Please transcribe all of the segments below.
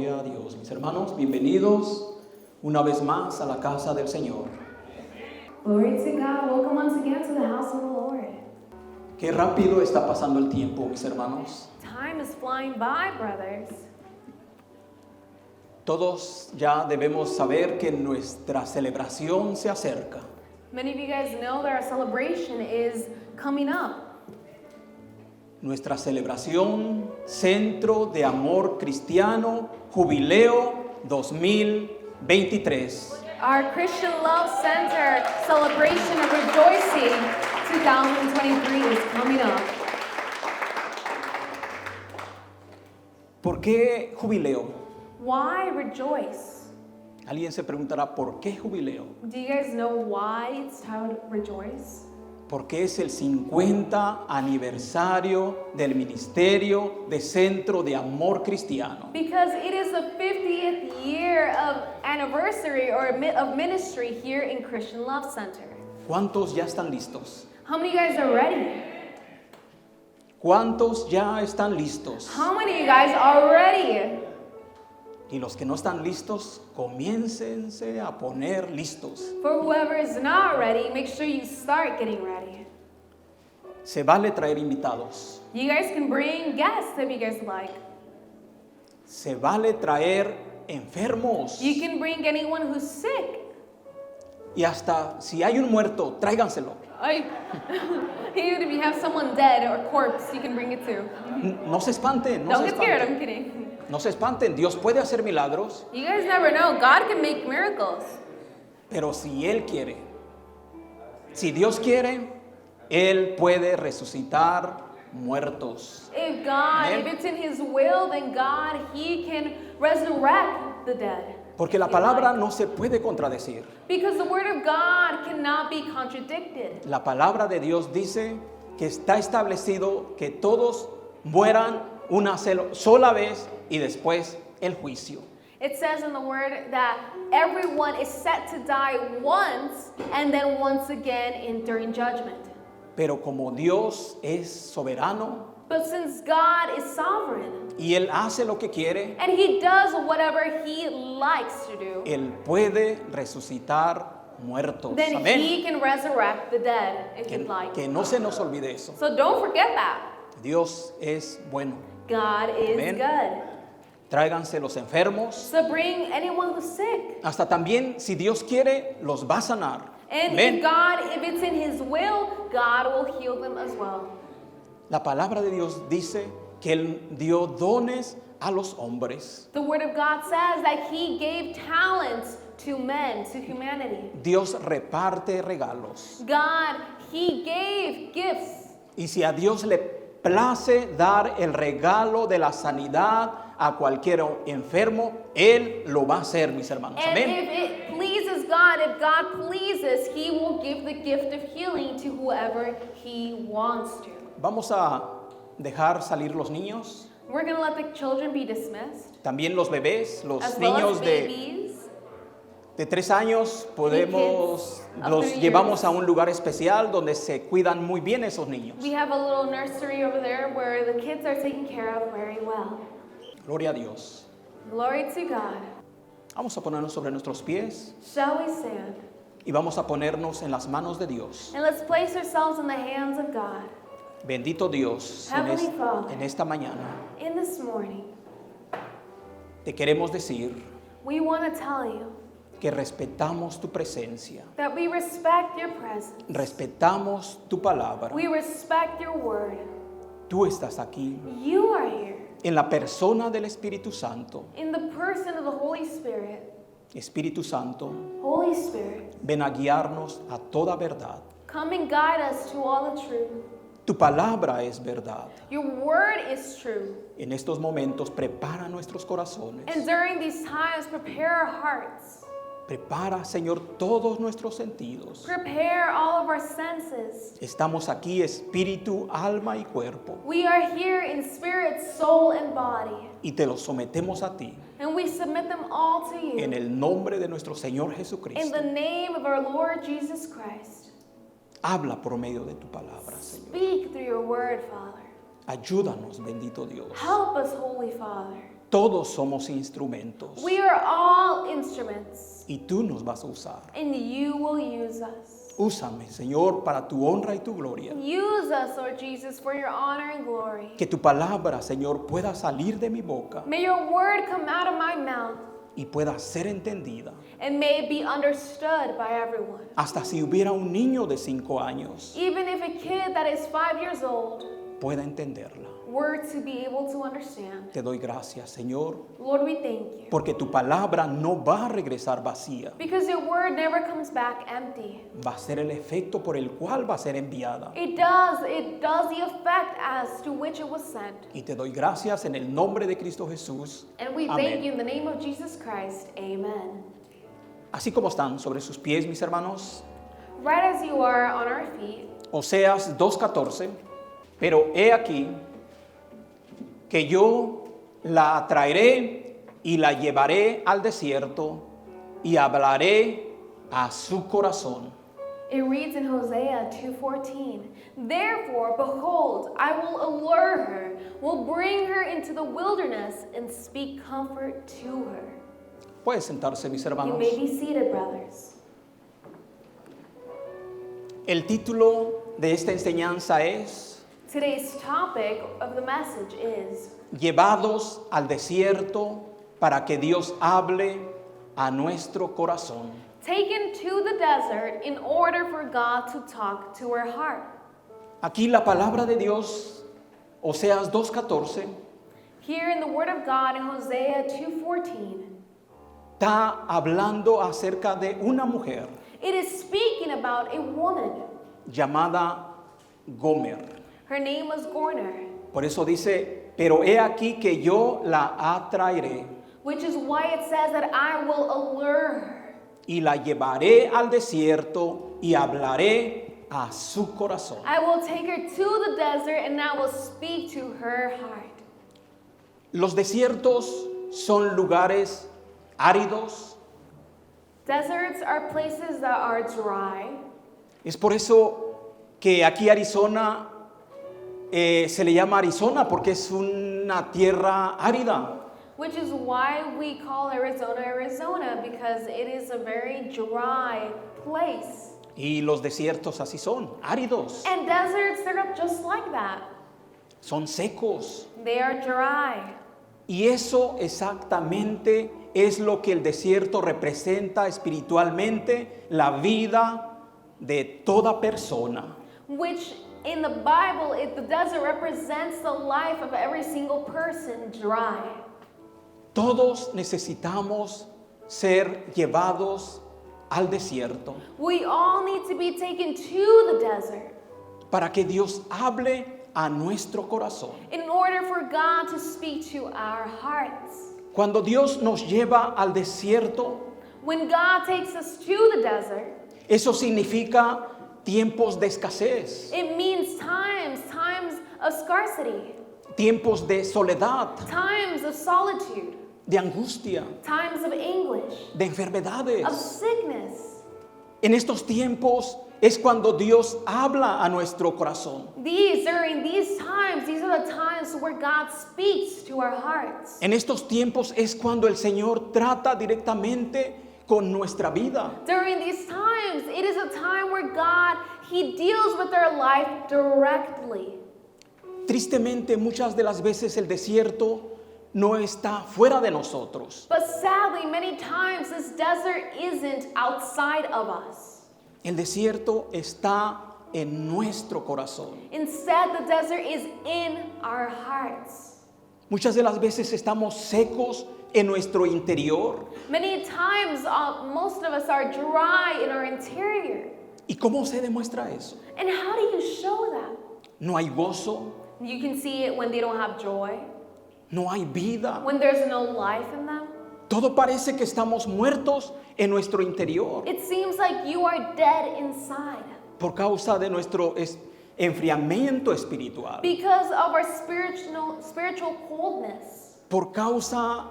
Gloria a Dios. Mis hermanos, bienvenidos una vez más a la casa del Señor. Glory to God. Welcome once again to the house of the Lord. Qué rápido está pasando el tiempo, mis hermanos. Time is flying by, brothers. Todos ya debemos saber que nuestra celebración se acerca. Many of you guys know that our celebration is coming up. Nuestra celebración, Centro de Amor Cristiano, Jubileo 2023. Our Christian Love Center celebration of rejoicing 2023 is coming up. ¿Por qué jubileo? Why rejoice? Alguien se preguntará, ¿por qué jubileo? Do you guys know why it's titled Rejoice? Porque es el 50 aniversario del Ministerio de Centro de Amor Cristiano. Because it is the 50th year of anniversary or of ministry here in Christian Love Center. ¿Cuántos ya están listos? How many of you guys are ready? ¿Cuántos ya están listos? How many of you guys are ready? Y los que no están listos, comiéncense a poner listos. For whoever is not ready, make sure you start getting ready. Se vale traer invitados. You guys can bring guests if you guys like. Se vale traer enfermos. You can bring anyone who's sick. Y hasta si hay un muerto, tráiganselo. Even if you have someone dead or corpse, you can bring it too. No se espanten, no Don't se get scared, I'm espanten. kidding. No se espanten, Dios puede hacer milagros, You guys never know. God can make miracles. pero si Él quiere, si Dios quiere, Él puede resucitar muertos. If God, Amen. if it's in His will, then God, He can resurrect the dead. Porque la palabra no se puede contradecir. Because the Word of God cannot be contradicted. La palabra de Dios dice que está establecido que todos mueran una sola vez y después el juicio. It says in the Word that everyone is set to die once and then once again during judgment. Pero como Dios es soberano But since God is sovereign y Él hace lo que quiere, and He does whatever He likes to do, Él puede resucitar muertos. then Amén. He can resurrect the dead if He'd like. Que no se nos olvide eso. So don't forget that. Dios es bueno. God is Amen. good. Tráiganse los enfermos. So bring anyone who's sick. Hasta también, si Dios quiere, los va a sanar. And Amén. if it's in His will, God will heal them as well. La palabra de Dios dice que Él dio dones a los hombres. The Word of God says that He gave talents to men, to humanity. Dios reparte regalos. God, He gave gifts. Y si a Dios le place dar el regalo de la sanidad a cualquier enfermo, Él lo va a hacer, mis hermanos. And Amén. if it pleases God, if God pleases, He will give the gift of healing to whoever He wants to. Vamos a dejar salir los niños, We're going to let the children be dismissed. también los bebés, los As well niños as de babies. 3 años, kids of los 3 llevamos years. a un lugar especial donde se cuidan muy bien esos niños. We have a little nursery over there where the kids are taken care of very well. Gloria a Dios. Glory to God. Vamos a ponernos sobre nuestros pies Shall we stand? y vamos a ponernos en las manos de Dios. And let's place ourselves in the hands of God. Bendito Dios, Heavenly Father. en esta mañana In this morning, te queremos decir we want to tell you que respetamos tu presencia, that we respect your presence. respetamos tu palabra. We respect your word. Tú estás aquí You are here en la persona del Espíritu Santo. in the person of the Holy Spirit. Espíritu Santo, Holy Spirit, ven a guiarnos a toda verdad. come and guide us to all the truth. Tu palabra es verdad. Your word is true. En estos momentos prepara nuestros corazones. And during these times, prepare our hearts. Prepara, Señor, todos nuestros sentidos. Prepare all of our senses. Estamos aquí espíritu, alma y cuerpo. We are here in spirit, soul, and body. Y te los sometemos a ti. And we submit them all to you. En el nombre de nuestro Señor In Jesucristo. the name of our Lord Jesus Christ. Habla por medio de tu palabra, Señor. Speak through your word, Father. Ayúdanos, bendito Dios. Help us, Holy Father. Todos somos instrumentos We are all instruments, y tú nos vas a usar. and you will use us. Úsame, Señor, para tu honra y tu gloria. Use us, Lord Jesus, for your honor and glory. Que tu palabra, Señor, pueda salir de mi boca May your word come out of my mouth, y pueda ser entendida. and may it be understood by everyone. Hasta si hubiera un niño de 5 años, Even if a kid that is 5 years old pueda entenderla. were to be able to understand. Te doy gracias, Señor, Lord, we thank you. porque tu palabra no va a regresar vacía. Because your word never comes back empty. Va a ser el efecto por el cual va a ser enviada. It does the effect as to which it was sent. Y te doy gracias en el nombre de Cristo Jesús. And we Amén. thank you in the name of Jesus Christ. Amen. Así como están sobre sus pies, mis hermanos, Right as you are on our feet, Oseas 2:14, pero he aquí que yo la traeré y la llevaré al desierto y hablaré a su corazón. it reads in Hosea 2:14, "Therefore, behold, I will allure her, will bring her into the wilderness and speak comfort to her." Pueden sentarse, mis You hermanos. may be seated, brothers. El título de esta enseñanza es Today's topic of the message is Llevados al desierto para que Dios hable a nuestro corazón. taken to the desert in order for God to talk to our heart. Aquí la palabra de Dios, Oseas 2:14, Here in the Word of God in Hosea 2:14, está hablando acerca de una mujer it is speaking about a woman. llamada Gomer. Her name was Gorner, Por eso dice, pero he aquí que yo la atraeré which is why it says that I will allure her, y la llevaré al desierto y hablaré a su corazón. I will take her to the desert and I will speak to her heart. Los desiertos son lugares áridos. Deserts are places that are dry. Es por eso que aquí Arizona se le llama Arizona porque es una tierra árida. Which is why we call Arizona Arizona, because it is a very dry place. Y los desiertos así son, áridos, And deserts, they're just like that. son secos. They are dry. Y eso exactamente es lo que el desierto representa espiritualmente, la vida de toda persona. Which in the Bible, the desert represents the life of every single person, dry. Todos necesitamos ser llevados al desierto We all need to be taken to the desert para que Dios hable a nuestro corazón. in order for God to speak to our hearts. Cuando Dios nos lleva al desierto, When God takes us to the desert, eso significa tiempos de escasez, it means times of scarcity, tiempos de soledad, times of solitude, de angustia, times of anguish, de of enfermedades. sickness. En estos tiempos es cuando Dios habla a nuestro corazón. During these times, these are the times where God speaks to our hearts. En estos tiempos es cuando el Señor trata directamente con nuestra vida. During these times, it is a time where God, He deals with our life directly. Tristemente, muchas de las veces el desierto no está fuera de nosotros. But sadly, many times this desert isn't outside of us. El desierto está en nuestro corazón. Instead, the desert is in our hearts. Muchas de las veces estamos secos en nuestro interior. Many times, most of us are dry in our interior. ¿Y cómo se demuestra eso? And how do you show that? No hay gozo, You can see it when they don't have joy, no hay vida. when there's no life in them. Todo parece que estamos muertos en nuestro interior It seems like you are dead inside por causa de nuestro enfriamiento espiritual, because of our spiritual coldness, por causa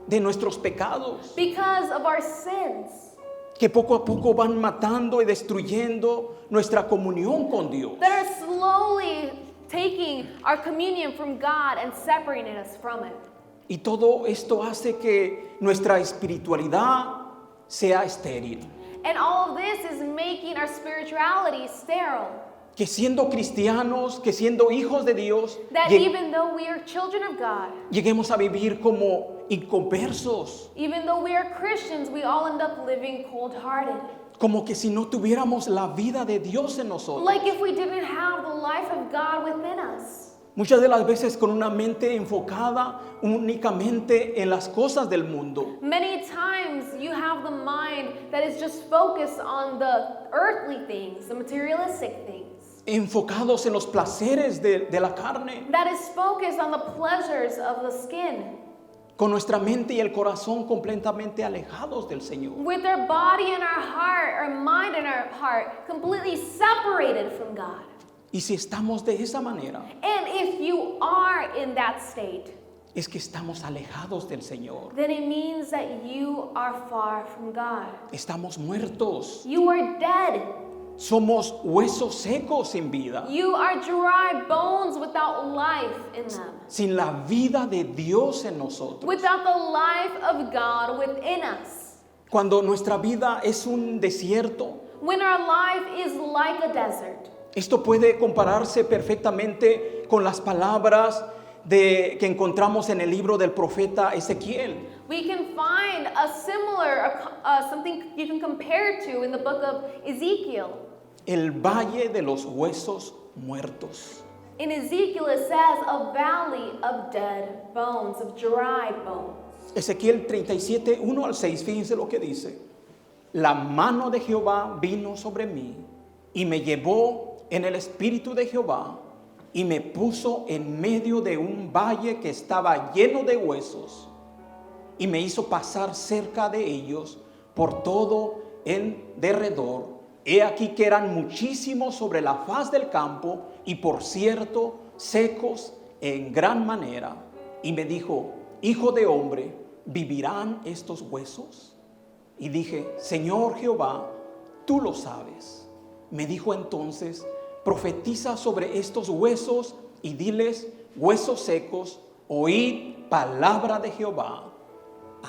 de nuestros pecados, because of our sins que poco a poco van matando y destruyendo nuestra comunión con Dios. that are slowly taking our communion from God and separating us from it. Y todo esto hace que nuestra espiritualidad sea estéril. And all of this is making our spirituality sterile. Que siendo cristianos, que siendo hijos de Dios, That even though we are children of God, lleguemos a vivir como inconversos. even though we are Christians, we all end up living cold-hearted. Como que si no tuviéramos la vida de Dios en nosotros. Like if we didn't have the life of God within us. Muchas de las veces con una mente enfocada únicamente en las cosas del mundo. Many times you have the mind that is just focused on the earthly things, the materialistic things. Enfocados en los placeres de la carne. That is focused on the pleasures of the skin. Con nuestra mente y el corazón completamente alejados del Señor. With our body and our heart, our mind and our heart completely separated from God. Y si estamos de esa manera, And if you are in that state, es que estamos alejados del Señor. then it means that you are far from God. Estamos muertos. You are dead. Somos huesos secos sin vida. You are dry bones without life in them. Sin la vida de Dios en nosotros. Without the life of God within us. Cuando nuestra vida es un desierto, When our life is like a desert. esto puede compararse perfectamente con las palabras que encontramos en el libro del profeta Ezequiel. We can find a similar, something you can compare to in the book of Ezekiel. El valle de los huesos muertos. In Ezekiel it says a valley of dead bones, of dry bones. Ezequiel 37, 1 al 6, fíjense lo que dice. La mano de Jehová vino sobre mí y me llevó en el espíritu de Jehová y me puso en medio de un valle que estaba lleno de huesos y me hizo pasar cerca de ellos por todo el derredor. He aquí que eran muchísimos sobre la faz del campo y por cierto secos en gran manera. Y me dijo, hijo de hombre, ¿vivirán estos huesos? Y dije, Señor Jehová, tú lo sabes. Me dijo entonces, profetiza sobre estos huesos y diles, huesos secos, oíd palabra de Jehová.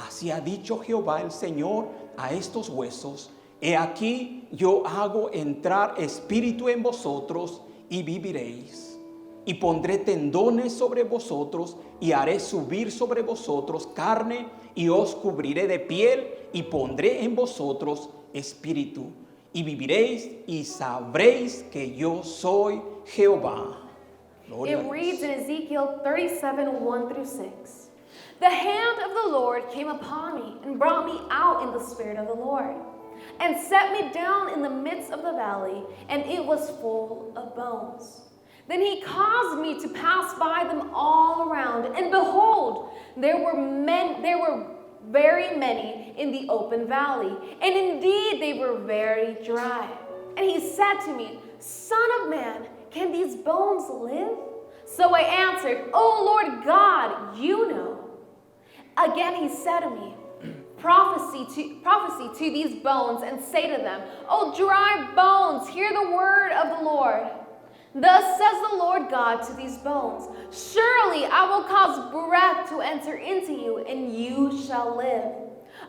Así ha dicho Jehová el Señor a estos huesos. He aquí yo hago entrar espíritu en vosotros y viviréis. Y pondré tendones sobre vosotros y haré subir sobre vosotros carne y os cubriré de piel y pondré en vosotros espíritu. Y viviréis y sabréis que yo soy Jehová. Gloria a It Dios. reads in Ezekiel 37, 1 through 6. The hand of the Lord came upon me and brought me out in the spirit of the Lord, and set me down in the midst of the valley, and it was full of bones. Then he caused me to pass by them all around, and behold, there were very many in the open valley, and indeed they were very dry. And he said to me, Son of man, can these bones live? So I answered, O Lord God, you know. Again he said to me, Prophecy to these bones and say to them, O dry bones, hear the word of the Lord. Thus says the Lord God to these bones, surely I will cause breath to enter into you, and you shall live.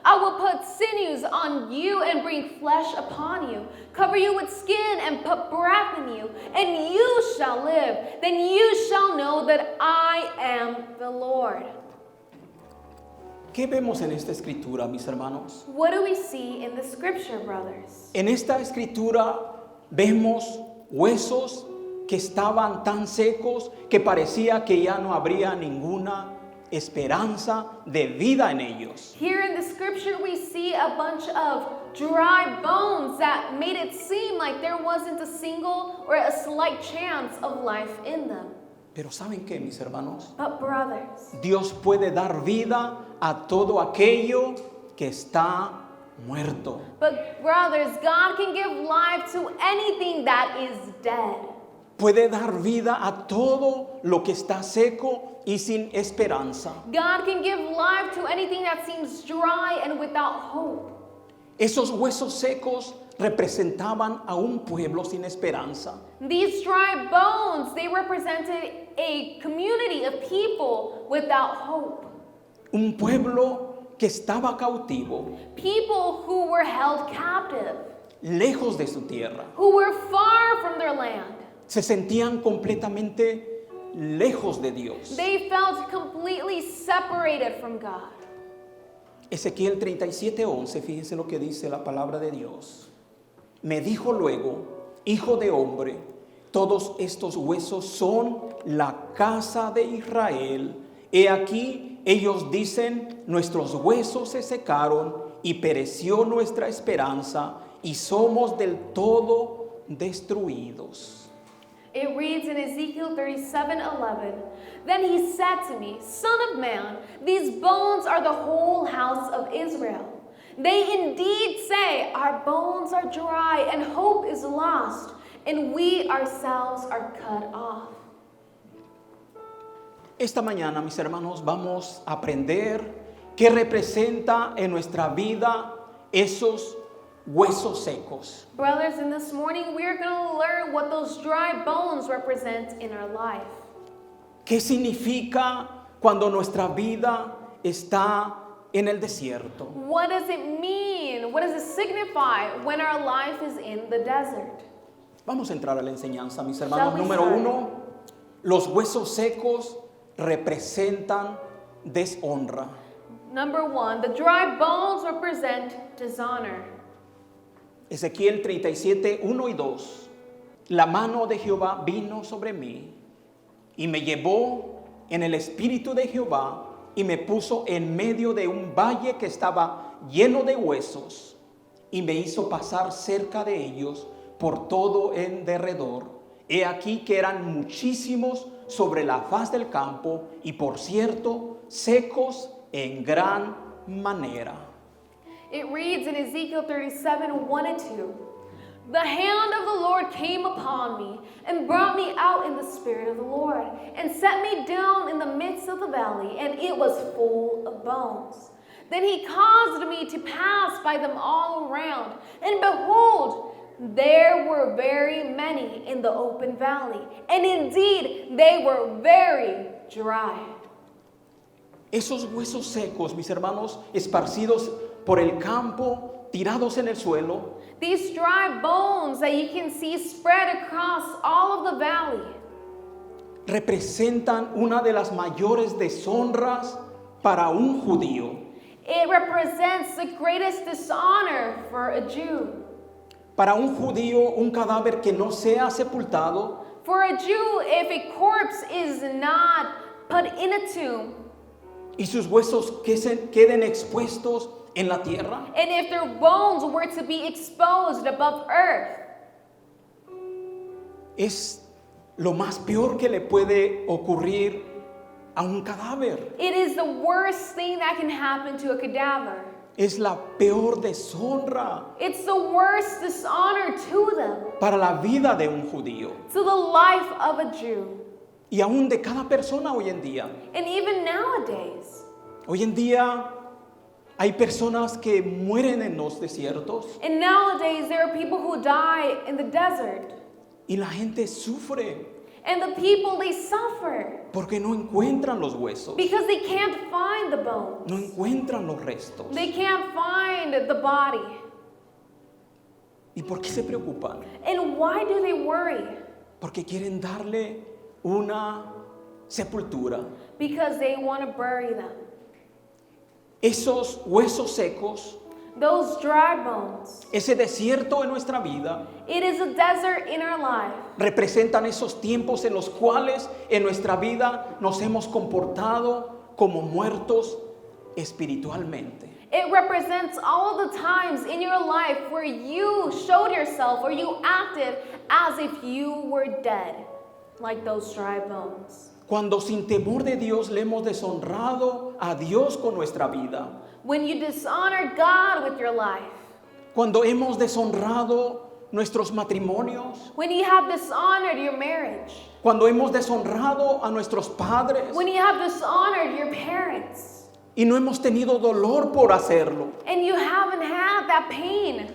I will put sinews on you and bring flesh upon you, cover you with skin and put breath in you, and you shall live. Then you shall know that I am the Lord. ¿Qué vemos en esta escritura, mis hermanos? What do we see in the scripture, brothers? En esta escritura vemos huesos que estaban tan secos que parecía que ya no habría ninguna esperanza de vida en ellos. Here in the scripture we see a bunch of dry bones that made it seem like there wasn't a single or a slight chance of life in them. Pero ¿saben qué, mis hermanos? But brothers, Dios puede dar vida a todo aquello que está muerto. God can give life to anything that is dead. Puede dar vida a todo lo que está seco y sin esperanza. God can give life to anything that seems dry and without hope. Esos huesos secos representaban a un pueblo sin esperanza. These dry bones, they represented a community of people without hope. un pueblo que estaba cautivo, people who were held captive, lejos de su tierra. who were far from their land. Se sentían completamente lejos de Dios. They felt completely separated from God. Ezequiel 37:11, fíjense lo que dice la palabra de Dios. Me dijo luego, hijo de hombre, todos estos huesos son la casa de Israel. He aquí, ellos dicen, nuestros huesos se secaron y pereció nuestra esperanza y somos del todo destruidos. It reads in Ezekiel 37:11, Then he said to me, Son of man, these bones are the whole house of Israel. They indeed say, Our bones are dry and hope is lost, and we ourselves are cut off. Esta mañana, mis hermanos, vamos a aprender qué representa en nuestra vida esos huesos secos. Brothers, in this morning we are going to learn what those dry bones represent in our life. ¿Qué significa cuando nuestra vida está en el desierto? What does it mean? What does it signify when our life is in the desert? Vamos a entrar a la enseñanza, mis Shall hermanos. we Número start? 1, los huesos secos representan deshonra. Number 1, the dry bones represent dishonor. Ezequiel 37:1 y 2. La mano de Jehová vino sobre mí y me llevó en el espíritu de Jehová y me puso en medio de un valle que estaba lleno de huesos y me hizo pasar cerca de ellos por todo en derredor. He aquí que eran muchísimos sobre la faz del campo y por cierto secos en gran manera. It reads in Ezekiel 37:1 and 2, The hand of the Lord came upon me and brought me out in the spirit of the Lord and set me down in the midst of the valley, and it was full of bones. Then he caused me to pass by them all around, and behold, there were very many in the open valley, and indeed they were very dry. Esos huesos secos, mis hermanos, esparcidos por el campo, tirados en el suelo, These dry bones that you can see spread across all of the valley representan una de las mayores deshonras para un judío. It represents the greatest dishonor for a Jew. Para un judío, un cadáver que no sea sepultado For a Jew, if a corpse is not put in a tomb, y sus huesos que queden expuestos en la tierra, and if their bones were to be exposed above earth, es lo más peor que le puede ocurrir a un cadáver. it is the worst thing that can happen to a cadaver. Es la peor deshonra It's the worst dishonor to them, para la vida de un judío to the life of a Jew. y aún de cada persona hoy en día. And even nowadays, Hoy en día hay personas que mueren en los desiertos and nowadays there are people who die in the desert, y la gente sufre and the people, they suffer porque no encuentran los huesos, because they can't find the bones. no encuentran los restos. They can't find the body. ¿Y por qué se preocupan? And why do they worry? Porque quieren darle una sepultura. Because they want to bury them. Esos huesos secos, Those dry bones, ese desierto en nuestra vida, it is a desert in our life. representan esos tiempos en los cuales en nuestra vida nos hemos comportado como muertos espiritualmente. It represents all of the times in your life where you showed yourself or you acted as if you were dead, like those dry bones. Cuando sin temor de Dios le hemos deshonrado a Dios con nuestra vida. When you dishonor God with your life. Cuando hemos deshonrado nuestros matrimonios. When you have dishonored your marriage. Cuando hemos deshonrado a nuestros padres. When you have dishonored your parents. Y no hemos tenido dolor por hacerlo. And you haven't had that pain.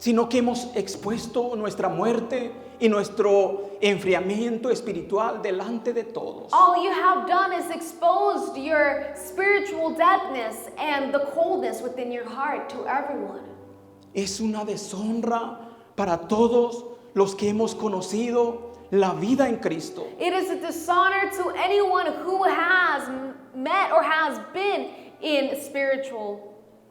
sino que hemos expuesto nuestra muerte y nuestro enfriamiento espiritual delante de todos. All you have done is exposed your spiritual deadness and the coldness within your heart to everyone. Es una deshonra para todos los que hemos conocido la vida en Cristo. It is a dishonor to anyone who has met or has been in spiritual.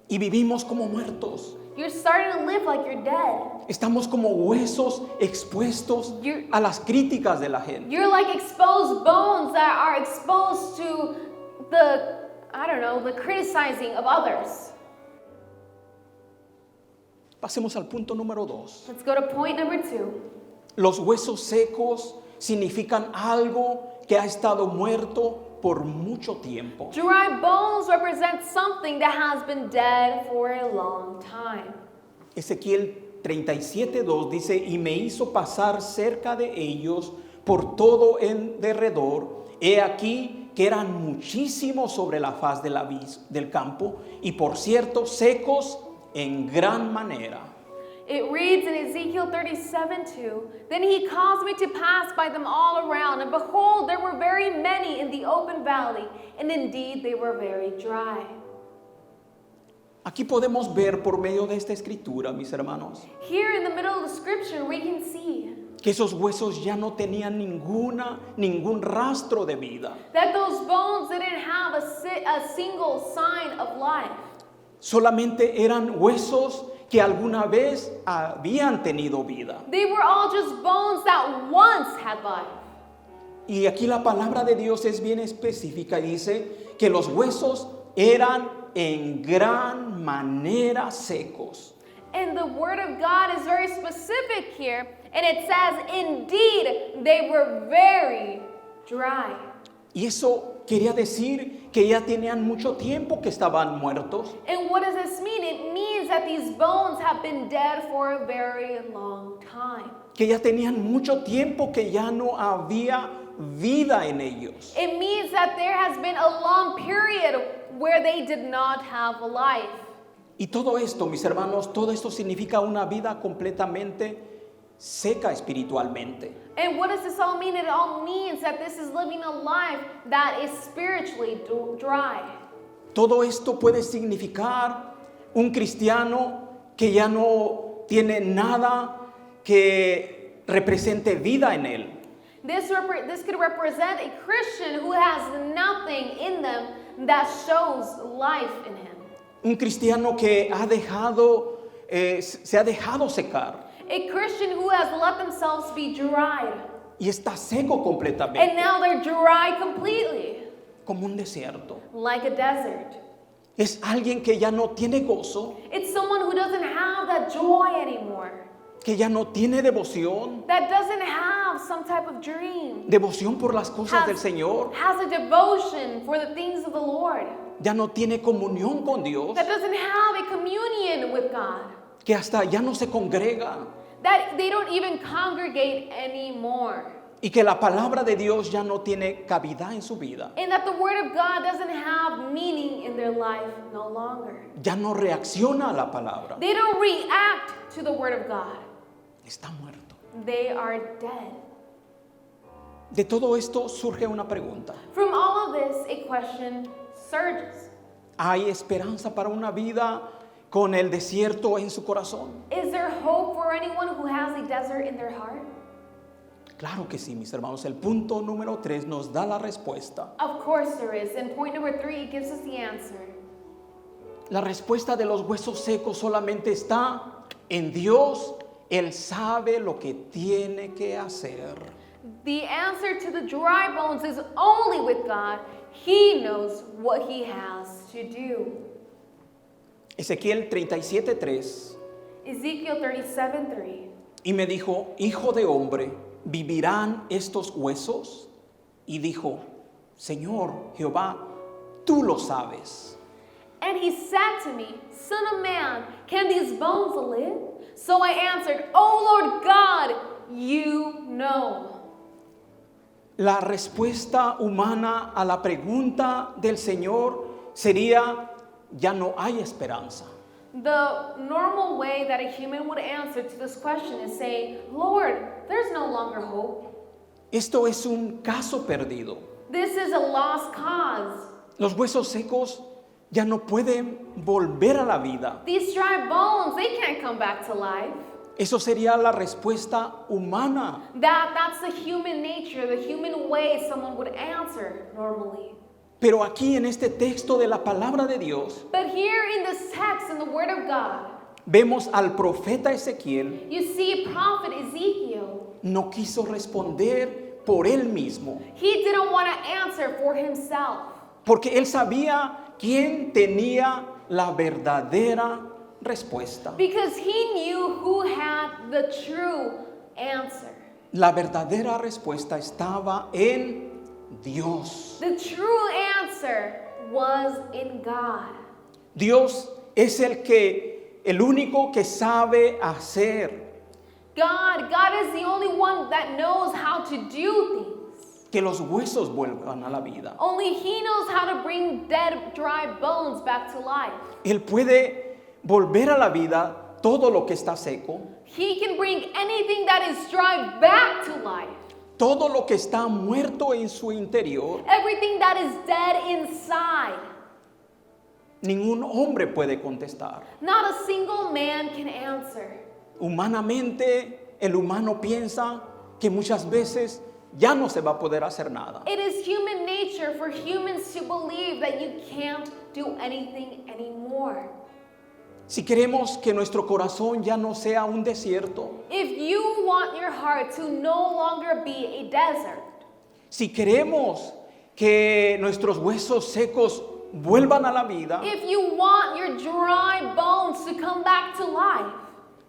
Y vivimos como muertos. You're starting to live like you're dead. Estamos como huesos expuestos a las críticas de la gente. You're like exposed bones that are exposed to the criticizing of others. Pasemos al punto número 2. Let's go to point number 2. Los huesos secos significan algo que ha estado muerto por mucho tiempo. Dry bones represent something that has been dead for a long time. Ezequiel 37:2 dice, y me hizo pasar cerca de ellos por todo en derredor. He aquí que eran muchísimos sobre la faz del campo, y por cierto, secos en gran manera. It reads in Ezekiel 37:2, then he caused me to pass by them all around, and behold, there were very many in the open valley, and indeed they were very dry. Aquí podemos ver por medio de esta escritura, mis hermanos, Here in the middle of the scripture, we can see que esos huesos ya no tenían ningún rastro de vida. that those bones didn't have a single sign of life. Solamente eran huesos que alguna vez habían tenido vida. They were all just bones that once had life. Y aquí la palabra de Dios es bien específica y dice que los huesos eran en gran manera secos. And the word of God is very specific here, and it says, indeed, they were very dry. Y eso quería decir que ya tenían mucho tiempo que estaban muertos. And what does this mean? It means that these bones have been dead for a very long time. Que ya tenían mucho tiempo que ya no había vida en ellos. It means that there has been a long period where they did not have a life. Y todo esto, mis hermanos, todo esto significa una vida completamente seca espiritualmente. And what does this all mean? It all means that this is living a life that is spiritually dry. Todo esto puede significar un cristiano que ya no tiene nada que represente vida en él. This could represent a Christian who has nothing in them that shows life in him. Un cristiano que se ha dejado secar A Christian who has let themselves be dried. y está seco And completamente, now they're dry completely, como un desierto. like a desert. Es alguien que ya no tiene gozo, It's someone who doesn't have that joy anymore, que ya no tiene devoción, that doesn't have some type of dream, devoción por las cosas del Señor, has a devotion for the things of the Lord, ya no tiene comunión con Dios, that doesn't have a communion with God, que hasta ya no se congrega that they don't even congregate anymore, y que la palabra de Dios ya no tiene cavidad en su vida, and that the Word of God doesn't have meaning in their life no longer. ya no reacciona a la palabra, They don't react to the Word of God. está muerto. They are dead. De todo esto surge una pregunta. From all of this, a question surges. ¿Hay esperanza para una vida con el desierto en su corazón? Is there hope for anyone who has a desert in their heart? Claro que sí, mis hermanos. El punto número 3 nos da la respuesta. Of course there is. And point number 3 gives us the answer. La respuesta de los huesos secos solamente está en Dios. Él sabe lo que tiene que hacer. The answer to the dry bones is only with God. He knows what he has to do. Ezequiel 37:3. Ezekiel 37:3. Y me dijo, hijo de hombre, ¿vivirán estos huesos? Y dijo, Señor Jehová, tú lo sabes. And he said to me, Son of man, can these bones live? So I answered, O Lord God, you know. La respuesta humana a la pregunta del Señor sería, ya no hay esperanza. The normal way that a human would answer to this question is saying, Lord, there's no longer hope. Esto es un caso perdido. This is a lost cause. Los huesos secos ya no pueden volver a la vida. These dry bones, they can't come back to life. Eso sería la respuesta humana. That's the human nature, the human way someone would answer normally. Pero aquí en este texto de la palabra de Dios, But here in this text, in the Word of God, vemos al profeta Ezequiel you see prophet Ezekiel. no quiso responder por él mismo, He didn't want to answer for himself porque él sabía quién tenía la verdadera respuesta. because he knew who had the true answer. La verdadera respuesta estaba en Dios. The true answer was in God. Dios es el único que sabe hacer God is the only one that knows how to do things. que los huesos vuelvan a la vida. Only He knows how to bring dead, dry bones back to life. Él puede volver a la vida todo lo que está seco, He can bring anything that is dry back to life. todo lo que está muerto en su interior. Everything that is dead inside. Ningún hombre puede contestar. Not a single man can answer. Humanamente, el humano piensa que muchas veces ya no se va a poder hacer nada. It is human nature for humans to believe that you can't do anything anymore. Si queremos que nuestro corazón ya no sea un desierto, If you want your heart to no longer be a desert, si queremos que nuestros huesos secos vuelvan a la vida, if you want your dry bones to come back to life,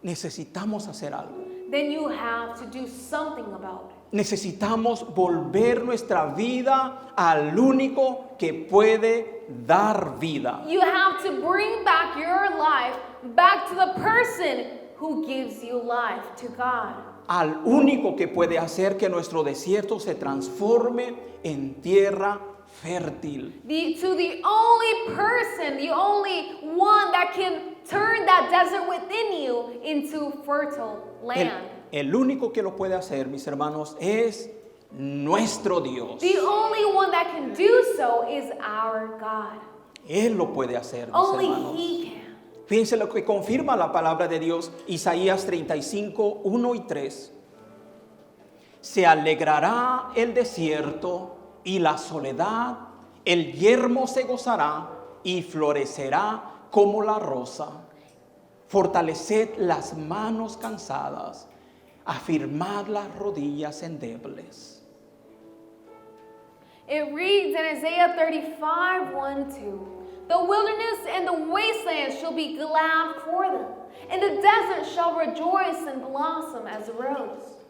necesitamos hacer algo. then you have to do something about it. Necesitamos volver nuestra vida al único que puede dar vida. You have to bring back your life back to the person who gives you life, to God. Al único que puede hacer que nuestro desierto se transforme en tierra fértil. To the only person, the only one that can turn that desert within you into fertile land. El único que lo puede hacer, mis hermanos, es nuestro Dios. The only one that can do so is our God. Él lo puede hacer, mis Only hermanos. He can. Fíjense lo que confirma la palabra de Dios, Isaías 35, 1 y 3. Se alegrará el desierto y la soledad, el yermo se gozará y florecerá como la rosa. Fortaleced las manos cansadas, afirmad las rodillas endebles. It reads in Isaiah 35, 1-2. The wilderness and the wasteland shall be glad for them, and the desert shall rejoice and blossom as a rose.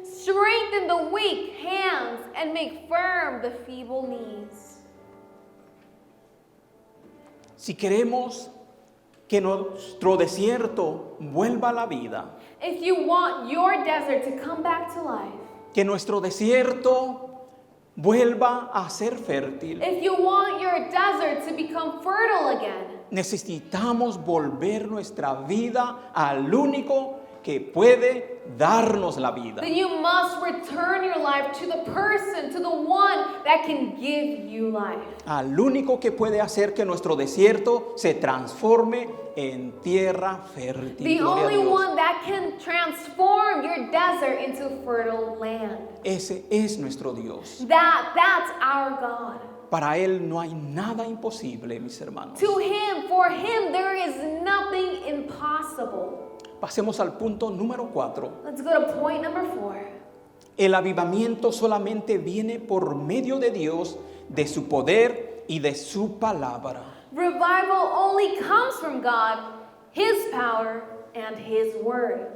Strengthen the weak hands and make firm the feeble knees. Si queremos que nuestro desierto vuelva a la vida, If you want your desert to come back to life, que nuestro desierto vuelva a ser fértil, if you want your desert to become fertile again, necesitamos volver nuestra vida al único que puede darnos la vida. then you must return your life to the person, to the one that can give you life. Al único que puede hacer que nuestro desierto se transforme en tierra fértil. The Gloria a only Dios. one that can transform your desert into fertile land. Ese es nuestro Dios. That's our God. Para Él no hay nada imposible, mis hermanos. To Him, for Him, there is nothing impossible. Pasemos al punto número 4. Let's go to point number 4. El avivamiento solamente viene por medio de Dios, de su poder y de su palabra. Revival only comes from God, His power, and His word.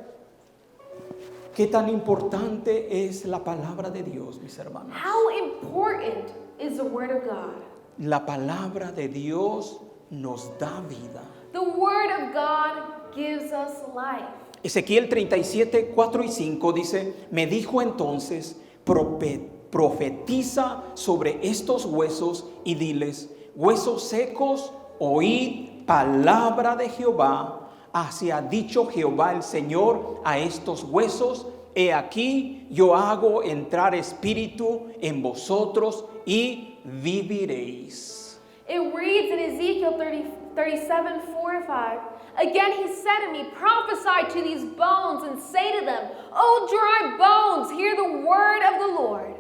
¿Qué tan importante es la palabra de Dios, mis hermanos? How important is the word of God? La palabra de Dios nos da vida. The word of God gives us life. Ezequiel 37, 4 y 5 dice, me dijo entonces, profetiza sobre estos huesos y diles, huesos secos, oíd palabra de Jehová. Así ha dicho Jehová el Señor a estos huesos. He aquí, yo hago entrar espíritu en vosotros y viviréis. It reads in Ezekiel 37, 4 and 5. Again he said to me, prophesy to these bones and say to them, O dry bones, hear the word of the Lord.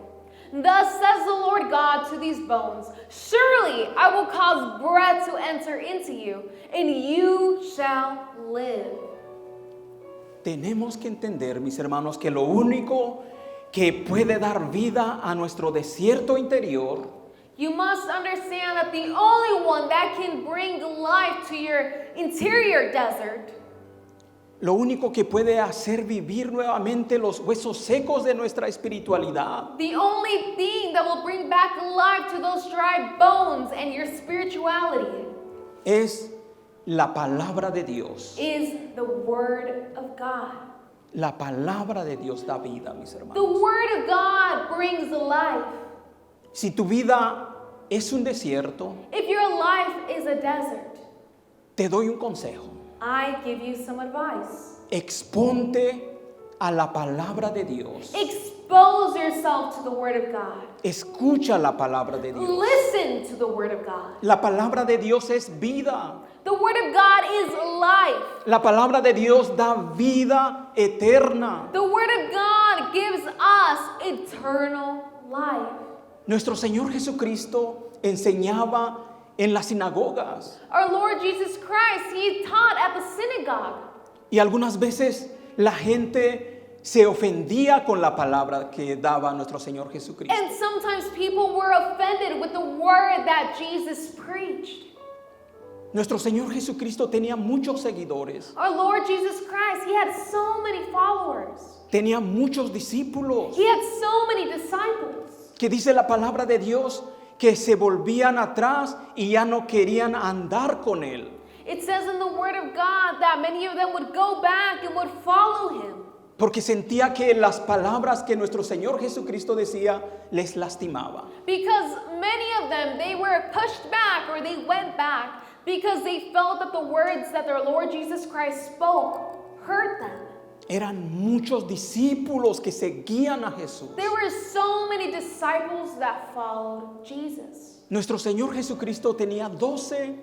Thus says the Lord God to these bones, surely I will cause breath to enter into you, and you shall live. Tenemos que entender, mis hermanos, que lo único que puede dar vida a nuestro desierto interior You must understand that the only one that can bring life to your interior desert, lo único que puede hacer vivir nuevamente los huesos secos de nuestra espiritualidad, the only thing that will bring back life to those dry bones and your spirituality, es la palabra de Dios. is the Word of God. La palabra de Dios da vida, mis The hermanos. Word of God brings life. Si tu vida es un desierto, If your life is a desert, te doy un consejo. I give you some advice. Exponte a la palabra de Dios. Expose yourself to the Word of God. Escucha la palabra de Dios. Listen to the Word of God. La palabra de Dios es vida. The Word of God is life. La palabra de Dios da vida eterna. The Word of God gives us eternal life. Nuestro Señor Jesucristo enseñaba en las sinagogas Our Lord Jesus Christ, He taught at the synagogue. y algunas veces la gente se ofendía con la palabra que daba nuestro Señor Jesucristo. And sometimes people were offended with the word that Jesus preached. Nuestro Señor Jesucristo tenía muchos seguidores, Our Lord Jesus Christ, He had so many followers. tenía muchos discípulos, He had so many disciples. que dice la palabra de Dios que se volvían atrás y ya no querían andar con Él. It says in the Word of God that many of them would go back and would follow Him Porque sentía que las palabras que nuestro Señor Jesucristo decía les lastimaba. because many of them, they were pushed back or they went back because they felt that the words that their Lord Jesus Christ spoke hurt them. Eran muchos discípulos que seguían a Jesús. There were so many disciples that followed Jesus. Nuestro Señor Jesucristo tenía 12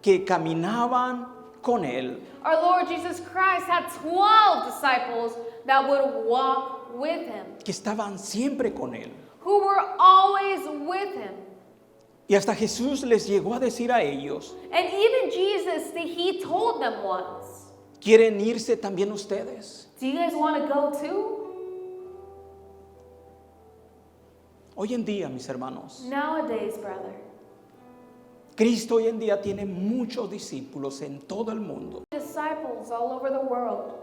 que caminaban con Él. Our Lord Jesus Christ had 12 disciples that would walk with Him, Que estaban siempre con Él. who were always with Him. Y hasta Jesús les llegó a decir a ellos, And even Jesus, He told them once, ¿quieren irse también ustedes? do you guys want to go too? Hoy en día, mis hermanos, Nowadays, brother, Cristo hoy en día tiene muchos discípulos en todo el mundo disciples all over the world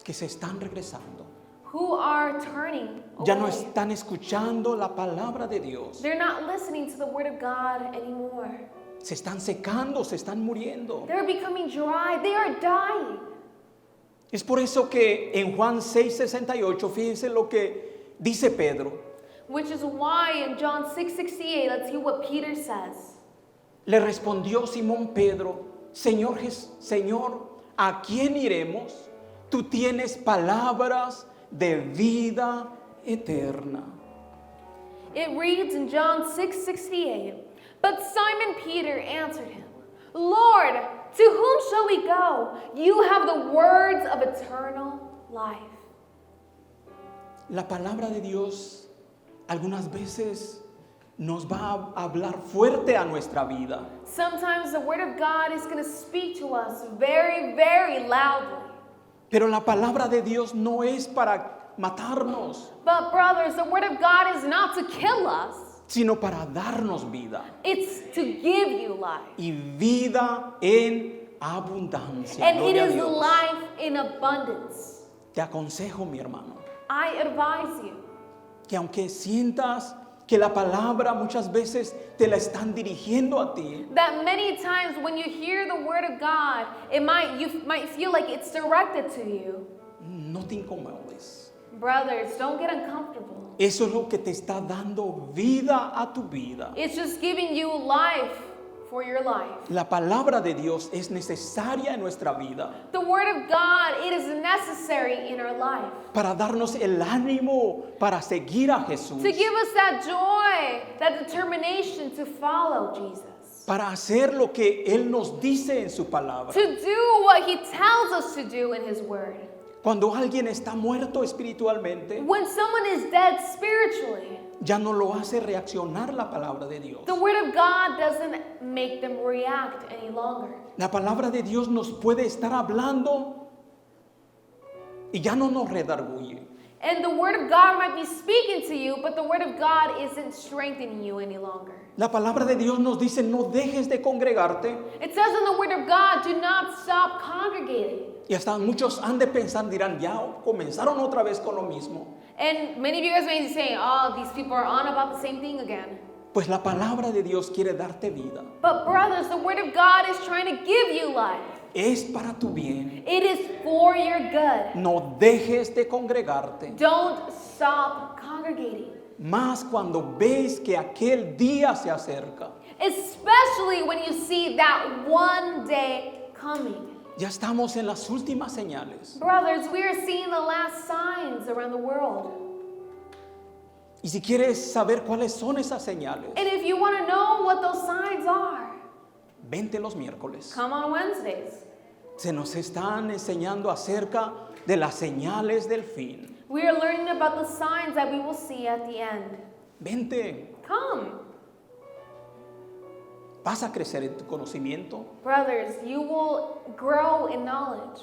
que se están regresando. who are turning Ya no away. están escuchando la palabra de Dios. They're not listening to the Word of God anymore. Se están secando, se están muriendo. They're becoming dry. They are dying. Es por eso que en Juan 6:68, fíjense lo que dice Pedro. Which is why in John 6:68, let's see what Peter says. Le respondió Simón Pedro, Señor, ¿a quién iremos? Tú tienes palabras de vida eterna. It reads in John 6:68, but Simon Peter answered him, Lord, to whom shall we go? You have the words of eternal life. La palabra de Dios algunas veces nos va a hablar fuerte a nuestra vida. Sometimes the Word of God is going to speak to us very, very loudly. Pero la palabra de Dios no es para matarnos, But brothers, the Word of God is not to kill us. sino para darnos vida. It's to give you life. Y vida en abundancia. And it Gloria a is Dios. life in abundance. Te aconsejo, mi hermano, I advise you que aunque sientas que la palabra muchas veces te la están dirigiendo a ti, that many times when you hear the Word of God, you might feel like it's directed to you. no te incomodes. Brothers, don't get uncomfortable. Eso es lo que te está dando vida a tu vida. It's just giving you life for your life. La palabra de Dios es necesaria en nuestra vida The Word of God, it is necessary in our life para darnos el ánimo para seguir a Jesús, to give us that joy, that determination to follow Jesus, para hacer lo que Él nos dice en su palabra. to do what He tells us to do in His Word. Cuando alguien está muerto espiritualmente, When someone is dead spiritually, ya no lo hace reaccionar la palabra de Dios. the Word of God doesn't make them react any longer. La palabra de Dios nos puede estar hablando y ya no nos redarguye. And the Word of God might be speaking to you, but the Word of God isn't strengthening you any longer. La palabra de Dios nos dice, no dejes de congregarte. It says in the Word of God, do not stop congregating. Y hasta muchos han de pensar, dirán, ya comenzaron otra vez con lo mismo. And many of you guys may be saying, oh, these people are on about the same thing again. Pues la palabra de Dios quiere darte vida. But brothers, the Word of God is trying to give you life. Es para tu bien. It is for your good. No dejes de congregarte. Don't stop congregating. Más cuando ves que aquel día se acerca. Especially when you see that one day coming. Ya estamos en las últimas señales. Brothers, we are seeing the last signs around the world. Y si quieres saber cuáles son esas señales, And if you want to know what those signs are, vente los miércoles. come on Wednesdays. Se nos están enseñando acerca de las señales del fin. We are learning about the signs that we will see at the end. Vente, Come. vas a crecer en tu conocimiento. Brothers, you will grow in knowledge.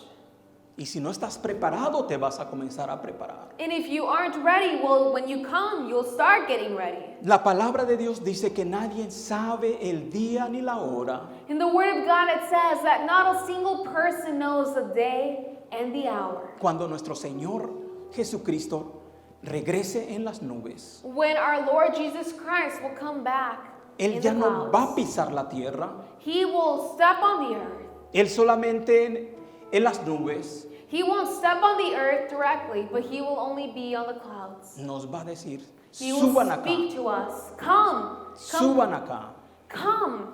Y si no estás preparado, te vas a comenzar a preparar. And if you aren't ready, well, when you come, you'll start getting ready. La palabra de Dios dice que nadie sabe el día ni la hora. In the Word of God, it says that not a single person knows the day and the hour. Cuando nuestro Señor Jesucristo regrese en las nubes, When our Lord Jesus Christ will come back Él in ya the no va a clouds, pisar la tierra. He will step on the earth. Él solamente en las nubes He won't step on the earth directly, but He will only be on the clouds. nos va a decir, He will suban acá, speak to us. Come, suban acá. come.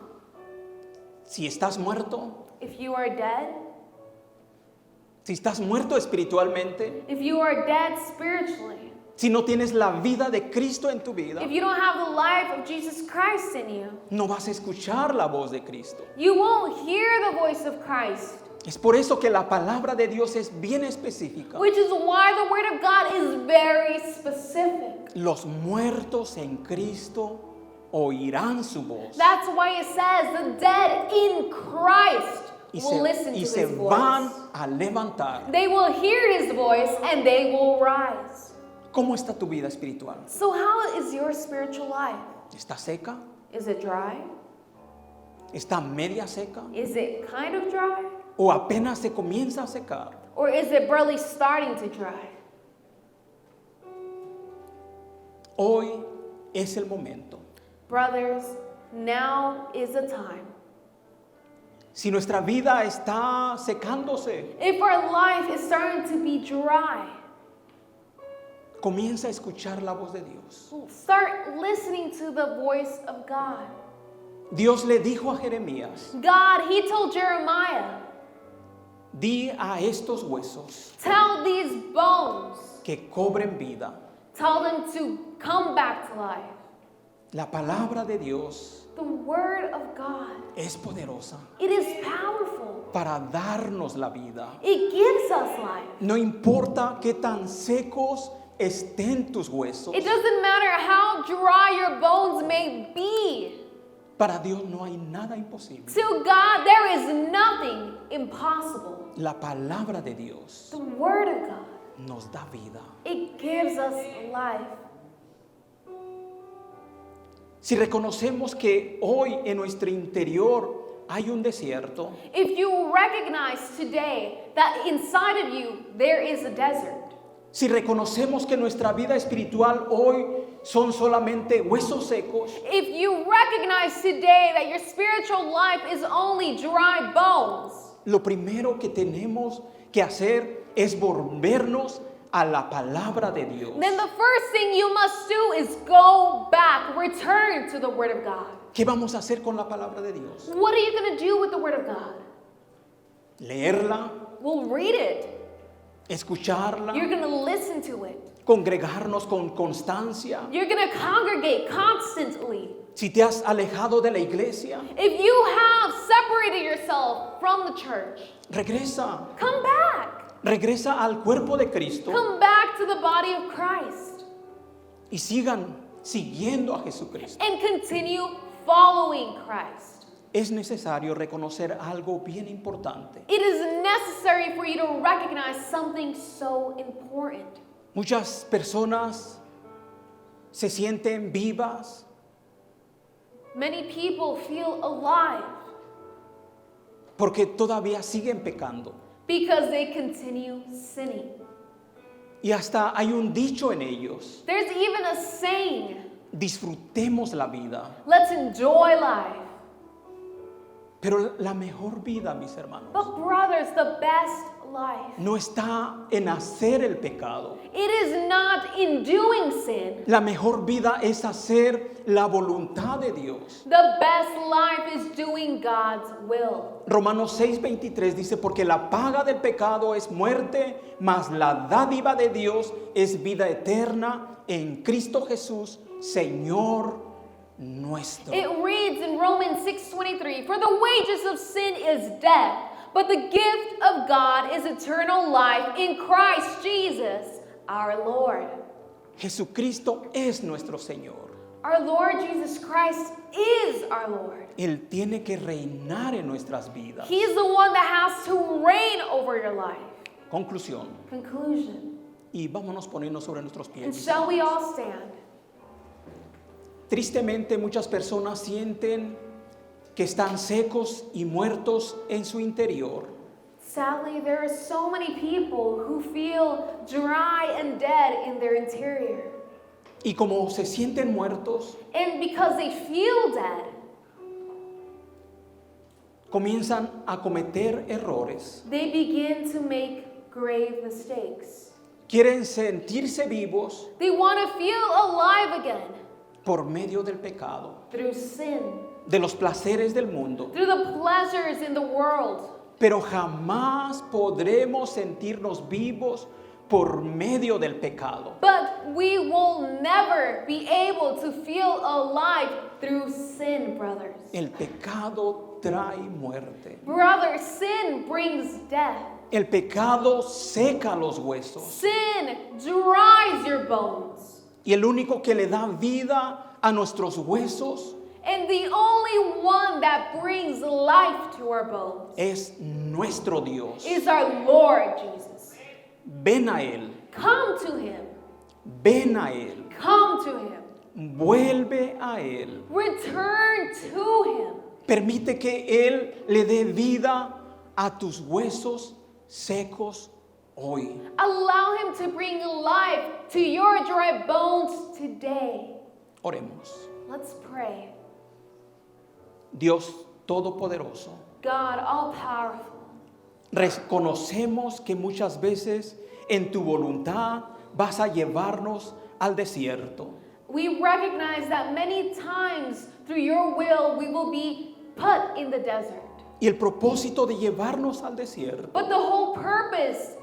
Si estás muerto, If you are dead, si estás muerto espiritualmente, if you are dead spiritually, si no tienes la vida de Cristo en tu vida, if you don't have the life of Jesus Christ in you, no vas a escuchar la voz de Cristo. you won't hear the voice of Christ. Es por eso que la palabra de Dios es bien específica. Which is why the Word of God is very specific. Los muertos en Cristo oirán su voz That's why it says the dead in Christ y will listen to y His se voice. van a levantar. They will hear His voice and they will rise. ¿Cómo está tu vida espiritual? So how is your spiritual life? ¿Está seca? Is it dry? ¿Está media seca? Is it kind of dry? ¿O apenas se comienza a secar? Or is it barely starting to dry? Hoy es el momento. Brothers, now is the time. Si nuestra vida está secándose, If our life is starting to be dry, comienza a escuchar la voz de Dios. start listening to the voice of God. Dios le dijo a Jeremías, God, He told Jeremiah, di a estos huesos tell these bones, que cobren vida. tell them to come back to life. La palabra de Dios The Word of God, es poderosa it is powerful. para darnos la vida. It gives us life. No importa qué tan secos estén tus huesos, It doesn't matter how dry your bones may be. para Dios no hay nada imposible. To God, there is nothing impossible. La palabra de Dios The Word of God, nos da vida. it gives us life. Si reconocemos que hoy en nuestro interior hay un desierto, If you recognize today that inside of you there is a desert, si reconocemos que nuestra vida espiritual hoy son solamente huesos secos, if you recognize today that your spiritual life is only dry bones, lo primero que tenemos que hacer es volvernos a la palabra de Dios, then the first thing you must do is go back, return to the Word of God. ¿qué vamos a hacer con la palabra de Dios? What are you going to do with the Word of God? Leerla, Well, read it. escucharla, You're going to listen to it. congregarnos con constancia. You're going to congregate constantly. Si te has alejado de la iglesia, If you have separated yourself from the church, regresa. come back. Regresa al cuerpo de Cristo Come back to the body of Christ y sigan siguiendo a Jesucristo. and continue following Christ. Es necesario reconocer algo bien importante. It is necessary for you to recognize something so important. Muchas personas se sienten vivas, Many people feel alive porque todavía siguen pecando. because they continue sinning. Y hasta hay un dicho en ellos: There's even a saying, disfrutemos la vida. let's enjoy life. Pero la mejor vida, mis hermanos, But brothers, the best life, no está en hacer el pecado. it is not in doing sin. La mejor vida es hacer la voluntad de Dios. The best life is doing God's will. Romanos 6:23 dice: porque la paga del pecado es muerte, mas la dádiva de Dios es vida eterna en Cristo Jesús, Señor nuestro. It reads in Romans 6:23, for the wages of sin is death, but the gift of God is eternal life in Christ Jesus, our Lord. Jesucristo es nuestro Señor. Our Lord Jesus Christ is our Lord. Él tiene que reinar en nuestras vidas. He's the one that has to reign over your life. Conclusión. Conclusion. Y vámonos poniendo sobre nuestros And pies. shall we all stand? Tristemente, muchas personas sienten que están secos y muertos en su interior. Sadly, there are so many people who feel dry and dead in their interior. Y como se sienten muertos, And because they feel dead, comienzan a cometer errores. they begin to make grave mistakes. Quieren sentirse vivos They want to feel alive again por medio del pecado, through sin, de los placeres del mundo. through the pleasures in the world. Pero jamás podremos sentirnos vivos por medio del pecado. But we will never be able to feel alive through sin, brothers. El pecado trae muerte. Brothers, sin brings death. El pecado seca los huesos. Sin dries your bones. Y el único que le da vida a nuestros huesos And the only one that brings life to our bones es nuestro Dios. is our Lord Jesus. Ven a Él, Come to Him. ven a Él, Come to Him. vuelve a Él. Return to Him. Permite que Él le dé vida a tus huesos secos hoy. Allow Him to bring life to your dry bones today. Oremos. Let's pray. Dios Todopoderoso, God, all powerful, reconocemos que muchas veces en tu voluntad vas a llevarnos al desierto. we recognize that many times through your will we will be put in the desert. Y el propósito de llevarnos al desierto But the whole purpose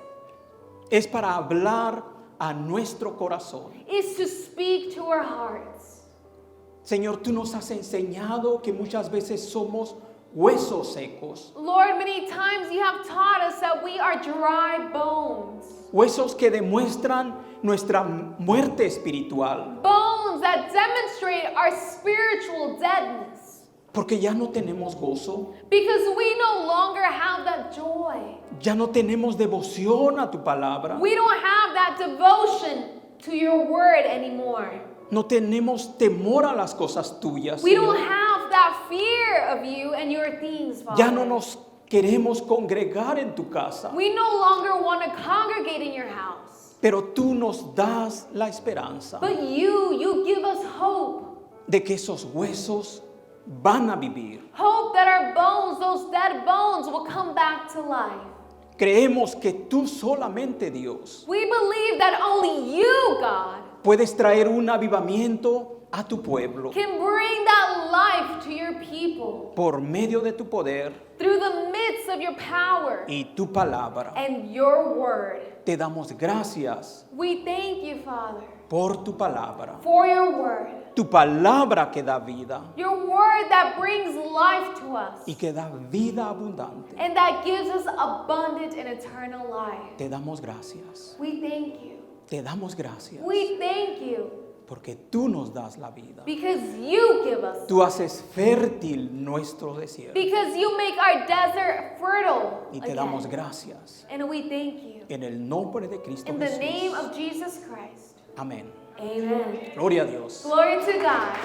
es para hablar a nuestro corazón. is to speak to our hearts. Señor, tú nos has enseñado que muchas veces somos huesos secos, Lord, many times you have taught us that we are dry bones. huesos que demuestran nuestra muerte espiritual, Bones that demonstrate our spiritual deadness. porque ya no tenemos gozo, Because we no longer have that joy. ya no tenemos devoción a tu palabra, We don't have that devotion to your word anymore. no tenemos temor a las cosas tuyas, We don't Señor. have that fear of you and your things, Father. Ya no nos queremos congregar en tu casa, We no longer want to congregate in your house. pero tú nos das la esperanza But you give us hope. de que esos huesos van a vivir, Hope that our bones, those dead bones, will come back to life. Creemos que tú solamente, Dios, We believe that only you, God, puedes traer un avivamiento a tu pueblo can bring that life to your people por medio de tu poder through the midst of your power y tu palabra. and your word. Te damos gracias We thank you, Father, por tu palabra. for your word. Tu palabra que da vida Your word that brings life to us y que da vida abundante. and that gives us abundant and eternal life. Te damos gracias. We thank you. Te damos gracias We thank you porque tú nos das la vida. because you give us, Tú haces fértil nuestro desierto because you make our desert fertile y te damos again. gracias And we thank you. en el nombre de Cristo In the name Jesús. of Jesus Christ. Amén. Amen. Gloria a Dios. Glory to God.